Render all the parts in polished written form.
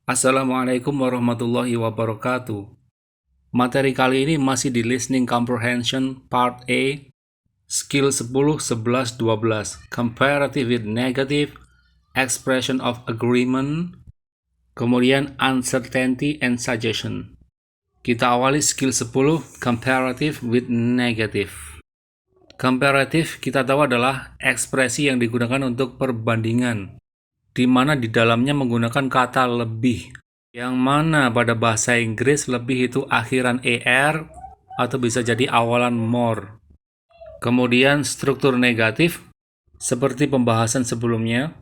Assalamualaikum warahmatullahi wabarakatuh. Materi kali ini masih di Listening Comprehension Part A, Skill 10, 11, 12, Comparative with Negative, Expression of Agreement, kemudian Uncertainty and Suggestion. Kita awali skill 10, Comparative with Negative. Comparative kita tahu adalah ekspresi yang digunakan untuk perbandingan, di mana di dalamnya menggunakan kata lebih, yang mana pada bahasa Inggris lebih itu akhiran er atau bisa jadi awalan more. Kemudian struktur negatif, seperti pembahasan sebelumnya,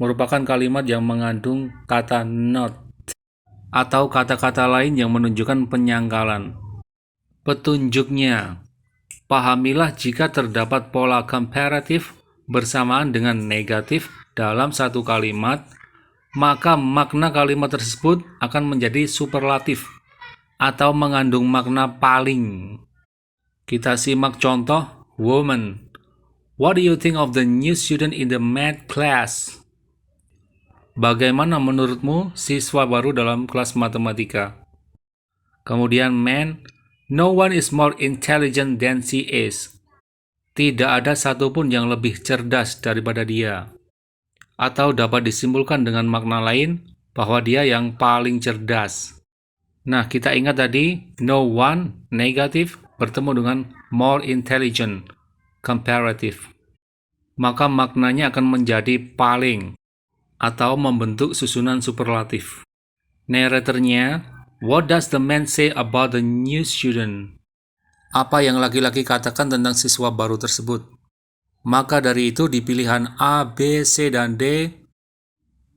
merupakan kalimat yang mengandung kata not atau kata-kata lain yang menunjukkan penyangkalan. Petunjuknya, pahamilah jika terdapat pola komparatif bersamaan dengan negatif dalam satu kalimat, maka makna kalimat tersebut akan menjadi superlatif atau mengandung makna paling. Kita simak contoh woman. What do you think of the new student in the math class? Bagaimana menurutmu siswa baru dalam kelas matematika? Kemudian man. No one is more intelligent than she is. Tidak ada satupun yang lebih cerdas daripada dia. Atau dapat disimpulkan dengan makna lain bahwa dia yang paling cerdas. Nah, kita ingat tadi no one, negatif, bertemu dengan more intelligent, comparative. Maka maknanya akan menjadi paling atau membentuk susunan superlatif. Narratornya, what does the man say about the new student? Apa yang laki-laki katakan tentang siswa baru tersebut? Maka dari itu di pilihan A, B, C, dan D,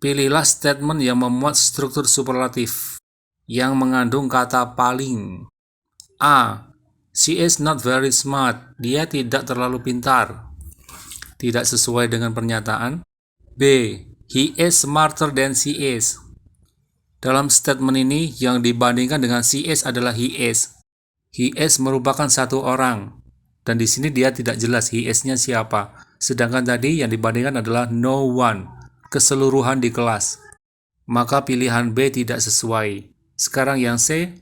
pilihlah statement yang memuat struktur superlatif yang mengandung kata paling. A. She is not very smart. Dia tidak terlalu pintar. Tidak sesuai dengan pernyataan. B. He is smarter than she is. Dalam statement ini yang dibandingkan dengan she is adalah he is. He is merupakan satu orang. Dan di sini dia tidak jelas he is-nya siapa. Sedangkan tadi yang dibandingkan adalah no one, keseluruhan di kelas. Maka pilihan B tidak sesuai. Sekarang yang C,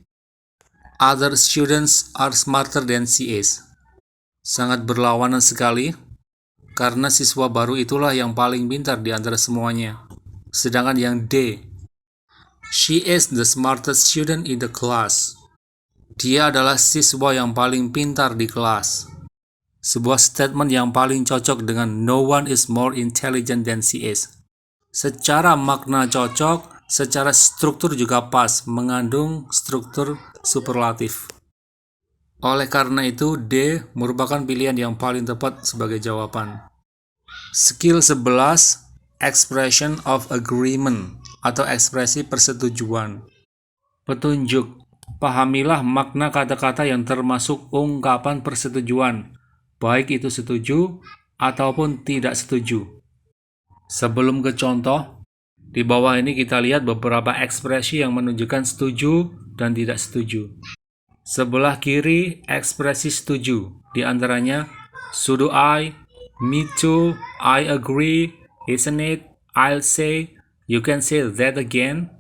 other students are smarter than she is. Sangat berlawanan sekali, karena siswa baru itulah yang paling pintar di antara semuanya. Sedangkan yang D, she is the smartest student in the class. Dia adalah siswa yang paling pintar di kelas. Sebuah statement yang paling cocok dengan no one is more intelligent than she is. Secara makna cocok, secara struktur juga pas, mengandung struktur superlatif. Oleh karena itu, D merupakan pilihan yang paling tepat sebagai jawaban. Skill 11, expression of agreement atau ekspresi persetujuan. Petunjuk, pahamilah makna kata-kata yang termasuk ungkapan persetujuan, baik itu setuju ataupun tidak setuju. Sebelum ke contoh, di bawah ini kita lihat beberapa ekspresi yang menunjukkan setuju dan tidak setuju. Sebelah kiri ekspresi setuju, di antaranya so do I, me too, I agree, isn't it, I'll say, you can say that again.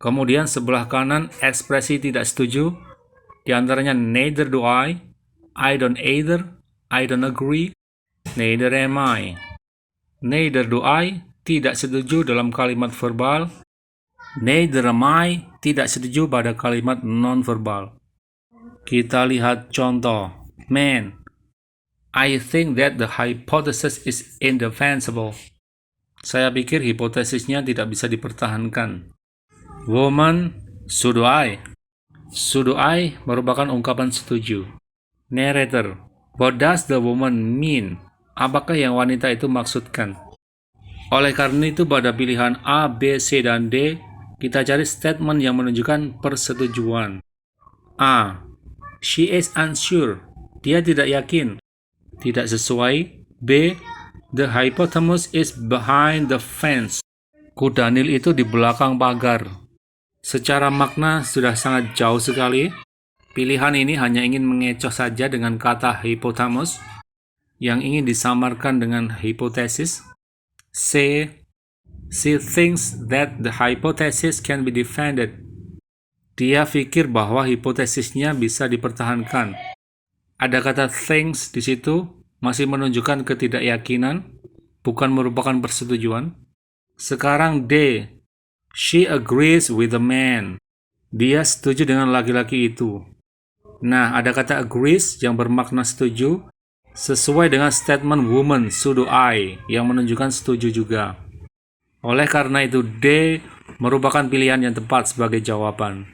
Kemudian sebelah kanan ekspresi tidak setuju, di antaranya neither do I don't either, I don't agree, neither am I. Neither do I, tidak setuju dalam kalimat verbal. Neither am I, tidak setuju pada kalimat non-verbal. Kita lihat contoh. Man, I think that the hypothesis is indefensible. Saya pikir hipotesisnya tidak bisa dipertahankan. Woman, so do I. So do I merupakan ungkapan setuju. Narrator, what does the woman mean? Apakah yang wanita itu maksudkan? Oleh karena itu pada pilihan A, B, C, dan D, kita cari statement yang menunjukkan persetujuan. A. She is unsure. Dia tidak yakin. Tidak sesuai. B. The hippopotamus is behind the fence. Kudanil itu di belakang pagar. Secara makna sudah sangat jauh sekali. Pilihan ini hanya ingin mengecoh saja dengan kata hypothalamus yang ingin disamarkan dengan hipotesis. C. She thinks that the hypothesis can be defended. Dia pikir bahwa hipotesisnya bisa dipertahankan. Ada kata thinks di situ masih menunjukkan ketidakyakinan, bukan merupakan persetujuan. Sekarang D. She agrees with the man. Dia setuju dengan laki-laki itu. Nah, ada kata agrees yang bermakna setuju, sesuai dengan statement woman pseudo I yang menunjukkan setuju juga. Oleh karena itu, D merupakan pilihan yang tepat sebagai jawaban.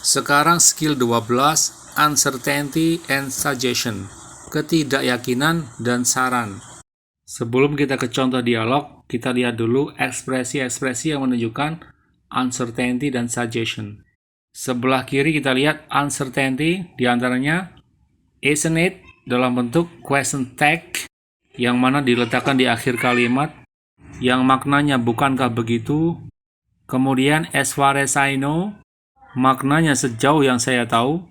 Sekarang skill 12, uncertainty and suggestion, ketidakyakinan dan saran. Sebelum kita ke contoh dialog, kita lihat dulu ekspresi-ekspresi yang menunjukkan uncertainty dan suggestion. Sebelah kiri kita lihat uncertainty, diantaranya isn't it dalam bentuk question tag yang mana diletakkan di akhir kalimat yang maknanya bukankah begitu. Kemudian as far as I know, maknanya sejauh yang saya tahu.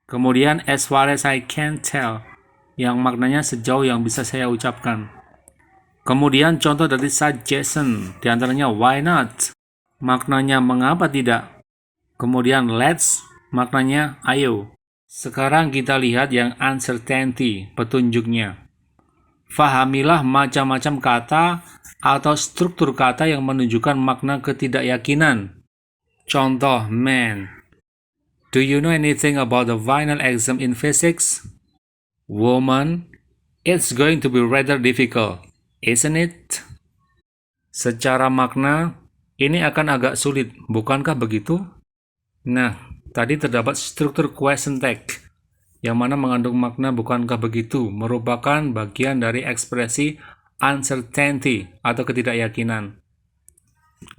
Kemudian as far as I can tell, yang maknanya sejauh yang bisa saya ucapkan. Kemudian contoh dari suggestion, diantaranya why not, maknanya mengapa tidak. Kemudian let's, maknanya ayo. Sekarang kita lihat yang uncertainty, petunjuknya. Fahamilah macam-macam kata atau struktur kata yang menunjukkan makna ketidakyakinan. Contoh man. Do you know anything about the final exam in physics? Woman. It's going to be rather difficult, isn't it? Secara makna, ini akan agak sulit, bukankah begitu? Nah, tadi terdapat struktur question tag, yang mana mengandung makna bukankah begitu, merupakan bagian dari ekspresi uncertainty atau ketidakyakinan.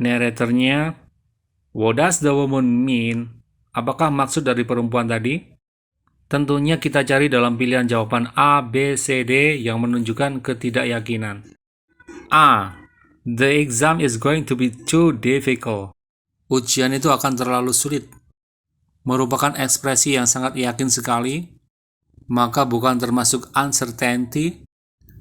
Narratornya, what does the woman mean? Apakah maksud dari perempuan tadi? Tentunya kita cari dalam pilihan jawaban A, B, C, D yang menunjukkan ketidakyakinan. A. The exam is going to be too difficult. Ujian itu akan terlalu sulit. Merupakan ekspresi yang sangat yakin sekali, maka bukan termasuk uncertainty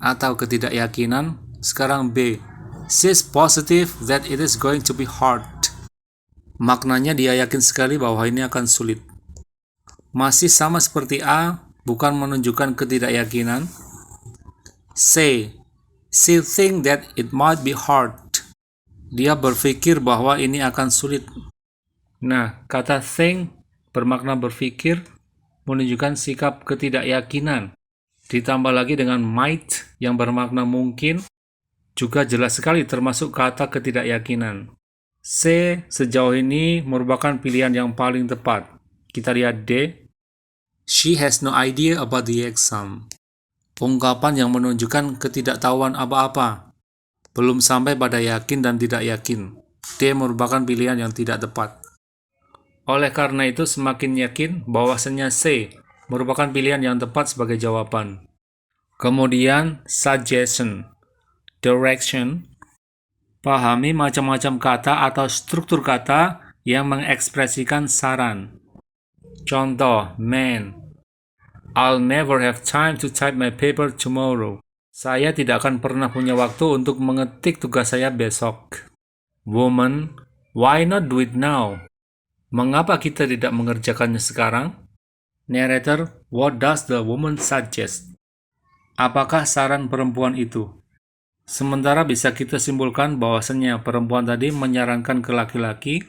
atau ketidakyakinan. Sekarang B. She's positive that it is going to be hard. Maknanya dia yakin sekali bahwa ini akan sulit. Masih sama seperti A, bukan menunjukkan ketidakyakinan. C. She think that it might be hard. Dia berpikir bahwa ini akan sulit. Nah, kata think bermakna berpikir, menunjukkan sikap ketidakyakinan. Ditambah lagi dengan might yang bermakna mungkin, juga jelas sekali termasuk kata ketidakyakinan. C sejauh ini merupakan pilihan yang paling tepat. Kita lihat D. She has no idea about the exam. Ungkapan yang menunjukkan ketidaktahuan apa-apa. Belum sampai pada yakin dan tidak yakin. D merupakan pilihan yang tidak tepat. Oleh karena itu semakin yakin bahwasannya C merupakan pilihan yang tepat sebagai jawaban. Kemudian suggestion, direction. Pahami macam-macam kata atau struktur kata yang mengekspresikan saran. Contoh, man. I'll never have time to type my paper tomorrow. Saya tidak akan pernah punya waktu untuk mengetik tugas saya besok. Woman, why not do it now? Mengapa kita tidak mengerjakannya sekarang? Narrator, what does the woman suggest? Apakah saran perempuan itu? Sementara bisa kita simpulkan bahwasannya perempuan tadi menyarankan ke laki-laki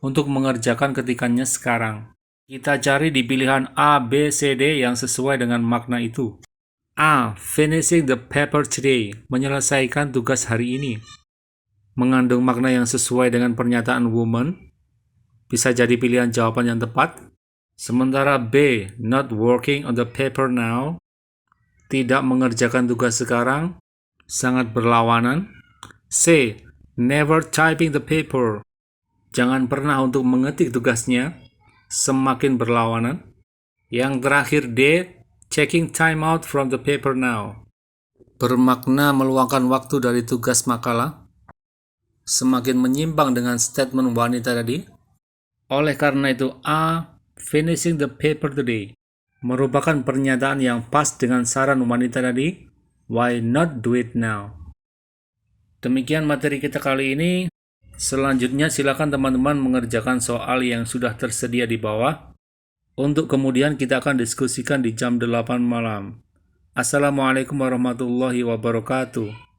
untuk mengerjakan ketikannya sekarang. Kita cari di pilihan A, B, C, D yang sesuai dengan makna itu. A. Finishing the paper today. Menyelesaikan tugas hari ini. Mengandung makna yang sesuai dengan pernyataan woman. Bisa jadi pilihan jawaban yang tepat. Sementara B. Not working on the paper now. Tidak mengerjakan tugas sekarang. Sangat berlawanan. C. Never typing the paper. Jangan pernah untuk mengetik tugasnya. Semakin berlawanan. Yang terakhir D. Checking time out from the paper now. Bermakna meluangkan waktu dari tugas makalah. Semakin menyimpang dengan statement wanita tadi. Oleh karena itu A finishing the paper today merupakan pernyataan yang pas dengan saran wanita tadi. Why not do it now? Demikian materi kita kali ini. Selanjutnya silakan teman-teman mengerjakan soal yang sudah tersedia di bawah. Untuk kemudian kita akan diskusikan di jam 8 malam. Assalamualaikum warahmatullahi wabarakatuh.